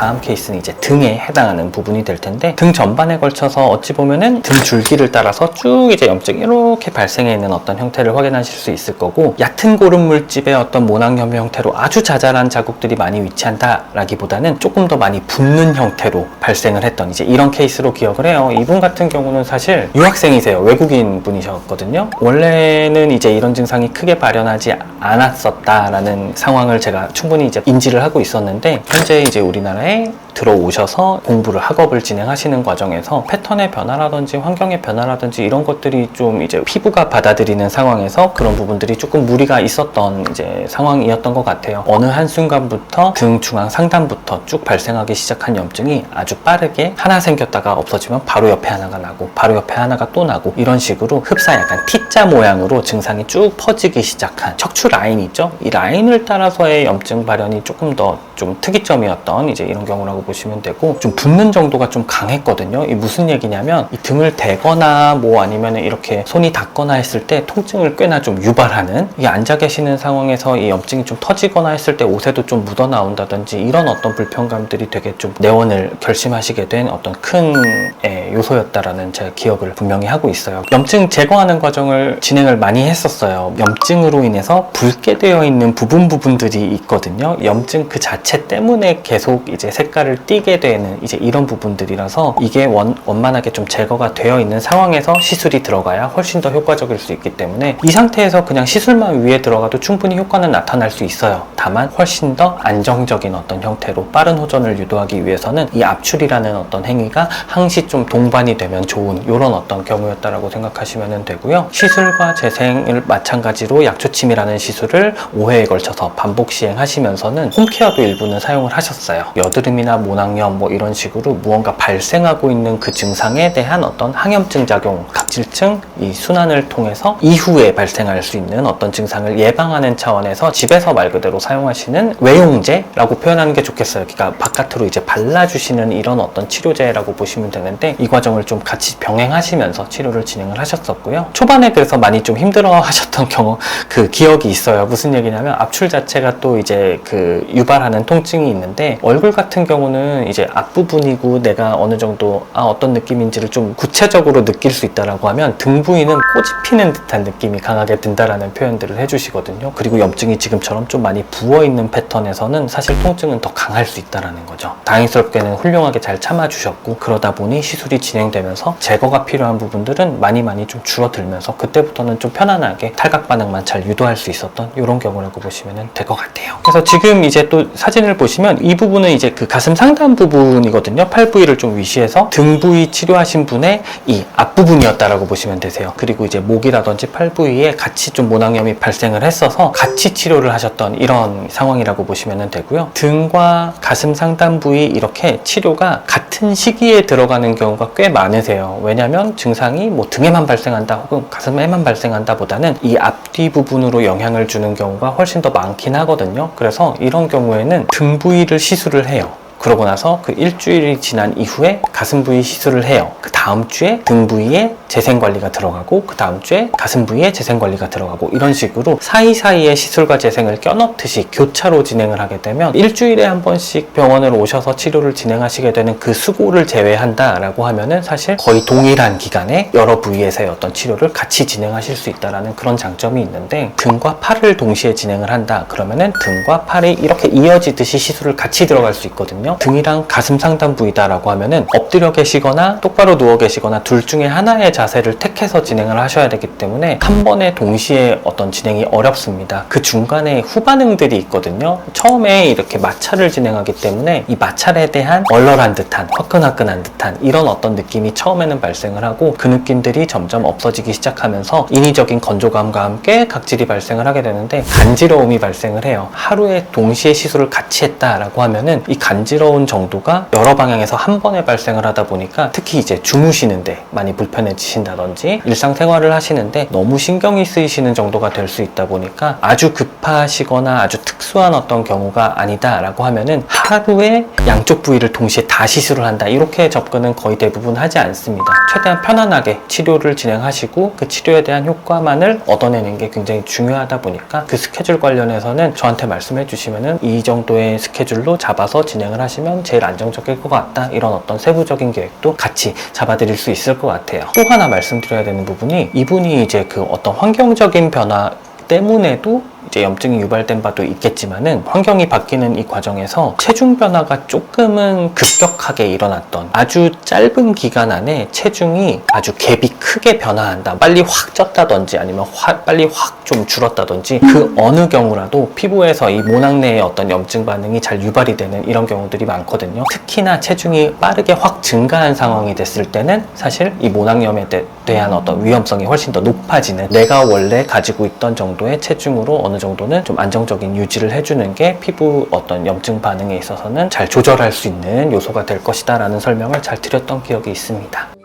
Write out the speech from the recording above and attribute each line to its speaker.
Speaker 1: 다음 케이스는 이제 등에 해당하는 부분이 될 텐데, 등 전반에 걸쳐서 어찌 보면은 등 줄기를 따라서 쭉 이제 염증이 이렇게 발생해 있는 어떤 형태를 확인하실 수 있을 거고, 얕은 고름 물집의 어떤 모낭염 형태로 아주 자잘한 자국들이 많이 위치한다라기보다는 조금 더 많이 붓는 형태로 발생을 했던 이제 이런 케이스로 기억을 해요. 이분 같은 경우는 사실 유학생이세요. 외국인 분이셨거든요. 원래는 이제 이런 증상이 크게 발현하지 않았었다라는 상황을 제가 충분히 이제 인지를 하고 있었는데, 현재 이제 우리나라에 들어오셔서 공부를 학업을 진행하시는 과정에서 패턴의 변화라든지 환경의 변화라든지 이런 것들이 좀 이제 피부가 받아들이는 상황에서 그런 부분들이 조금 무리가 있었던 이제 상황이었던 것 같아요. 어느 한순간부터 등 중앙 상단부터 쭉 발생하기 시작한 염증이 아주 빠르게 하나 생겼다가 없어지면 바로 옆에 하나가 나고 바로 옆에 하나가 또 나고, 이런 식으로 흡사 약간 T자 모양으로 증상이 쭉 퍼지기 시작한 척추 라인 있죠? 이 라인을 따라서의 염증 발현이 조금 더 좀 특이점이었던 이제 이런 경우라고 보시면 되고, 좀 붓는 정도가 좀 강했거든요. 이 무슨 얘기냐면, 이 등을 대거나 뭐 아니면 이렇게 손이 닿거나 했을 때 통증을 꽤나 좀 유발하는, 이 앉아 계시는 상황에서 이 염증이 좀 터지거나 했을 때 옷에도 좀 묻어 나온다든지 이런 어떤 불편감들이 되게 좀 내원을 결심하시게 된 어떤 큰 요소였다라는 제가 기억을 분명히 하고 있어요. 염증 제거하는 과정을 진행을 많이 했었어요. 염증으로 인해서 붉게 되어 있는 부분들이 있거든요. 염증 그 자체 때문에 계속 이제 색깔을 띠게 되는 이제 이런 부분들이라서, 이게 원만하게 좀 제거가 되어 있는 상황에서 시술이 들어가야 훨씬 더 효과적일 수 있기 때문에, 이 상태에서 그냥 시술만 위에 들어가도 충분히 효과는 나타날 수 있어요. 다만 훨씬 더 안정적인 어떤 형태로 빠른 호전을 유도하기 위해서는 이 압출이라는 어떤 행위가 항시 좀 동반이 되면 좋은 이런 어떤 경우였다라고 생각하시면 되고요. 시술과 재생을 마찬가지로 약초침이라는 시술을 5회에 걸쳐서 반복 시행하시면서는 홈케어도 일부는 사용을 하셨어요. 여드름이나 모낭염 뭐 이런 식으로 무언가 발생하고 있는 그 증상에 대한 어떤 항염증 작용, 각질층, 이 순환을 통해서 이후에 발생할 수 있는 어떤 증상을 예방하는 차원에서 집에서 말 그대로 사용하시는 외용제라고 표현하는 게 좋겠어요. 그러니까 바깥으로 이제 발라주시는 이런 어떤 치료제라고 보시면 되는데, 이 과정을 좀 같이 병행하시면서 치료를 진행을 하셨었고요. 초반에 그래서 많이 좀 힘들어 하셨던 그 기억이 있어요. 무슨 얘기냐면, 압출 자체가 또 이제 그 유발하는 통증이 있는데, 얼굴 같은 경우는 이제 앞부분이고 내가 어느 정도 어떤 느낌인지를 좀 구체적으로 느낄 수 있다라고 하면, 등 부위는 꽃이 피는 듯한 느낌이 강하게 든다라는 표현들을 해주시거든요. 그리고 염증이 지금처럼 좀 많이 부어있는 패턴에서는 사실 통증은 더 강할 수 있다라는 거죠. 다행스럽게는 훌륭하게 잘 참아주셨고, 그러다 보니 시술이 진행되면서 제거가 필요한 부분들은 많이 좀 줄어들면서 그때부터는 좀 편안하게 탈각 반응만 잘 유도할 수 있었던 이런 경우라고 보시면 될 것 같아요. 그래서 지금 이제 또 사진을 보시면 이 부분은 이제 그 가슴 상단 부분이거든요. 팔 부위를 좀 위시해서 등 부위 치료하신 분의 이 앞부분이었다라고 보시면 되세요. 그리고 이제 목이라든지 팔 부위에 같이 좀 모낭염이 발생을 했어서 같이 치료를 하셨던 이런 상황이라고 보시면 되고요. 등과 가슴 상단 부위 이렇게 치료가 같은 시기에 들어가는 경우가 꽤 많으세요. 왜냐하면 증상이 뭐 등에만 발생한다 혹은 가슴에만 발생한다 보다는 이 앞뒤 부분으로 영향을 주는 경우가 훨씬 더 많긴 하거든요. 그래서 이런 경우에는 등 부위를 시술을 해요. 그러고 나서 그 일주일이 지난 이후에 가슴 부위 시술을 해요. 그 다음 주에 등 부위에 재생관리가 들어가고, 그 다음 주에 가슴 부위에 재생관리가 들어가고, 이런 식으로 사이사이에 시술과 재생을 껴넣듯이 교차로 진행을 하게 되면, 일주일에 한 번씩 병원을 오셔서 치료를 진행하시게 되는 그 수고를 제외한다라고 하면은 사실 거의 동일한 기간에 여러 부위에서의 어떤 치료를 같이 진행하실 수 있다라는 그런 장점이 있는데, 등과 팔을 동시에 진행을 한다 그러면은 등과 팔이 이렇게 이어지듯이 시술을 같이 들어갈 수 있거든요. 등이랑 가슴 상단 부위다라고 하면은 엎드려 계시거나 똑바로 누워 계시거나 둘 중에 하나의 자세를 택해서 진행을 하셔야 되기 때문에 한 번에 동시에 어떤 진행이 어렵습니다. 그 중간에 후반응들이 있거든요. 처음에 이렇게 마찰을 진행하기 때문에 이 마찰에 대한 얼얼한 듯한, 화끈화끈한 듯한 이런 어떤 느낌이 처음에는 발생을 하고, 그 느낌들이 점점 없어지기 시작하면서 인위적인 건조감과 함께 각질이 발생을 하게 되는데, 간지러움이 발생을 해요. 하루에 동시에 시술을 같이 했다라고 하면은 이 간지러운 정도가 여러 방향에서 한 번에 발생을 하다 보니까, 특히 이제 주무시는데 많이 불편해지신다든지 일상생활을 하시는데 너무 신경이 쓰이시는 정도가 될 수 있다 보니까, 아주 급하시거나 아주 특수한 어떤 경우가 아니다라고 하면은 하루에 양쪽 부위를 동시에 다 시술을 한다, 이렇게 접근은 거의 대부분 하지 않습니다. 최대한 편안하게 치료를 진행하시고 그 치료에 대한 효과만을 얻어내는 게 굉장히 중요하다 보니까, 그 스케줄 관련해서는 저한테 말씀해 주시면은 이 정도의 스케줄로 잡아서 진행을 하시면 제일 안정적일 것 같다, 이런 어떤 세부적인 계획도 같이 잡아드릴 수 있을 것 같아요. 또 하나 말씀드려야 되는 부분이, 이분이 이제 그 어떤 환경적인 변화 때문에도 이제 염증이 유발된 바도 있겠지만은, 환경이 바뀌는 이 과정에서 체중 변화가 조금은 급격하게 일어났던, 아주 짧은 기간 안에 체중이 아주 갭이 크게 변화한다, 빨리 확 쪘다든지 아니면 빨리 확 좀 줄었다든지, 그 어느 경우라도 피부에서 이 모낭 내의 어떤 염증 반응이 잘 유발이 되는 이런 경우들이 많거든요. 특히나 체중이 빠르게 확 증가한 상황이 됐을 때는 사실 이 모낭염에 대한 어떤 위험성이 훨씬 더 높아지는, 내가 원래 가지고 있던 정도의 체중으로 어느 정도는 좀 안정적인 유지를 해주는 게 피부 어떤 염증 반응에 있어서는 잘 조절할 수 있는 요소가 될 것이다 라는 설명을 잘 드렸던 기억이 있습니다.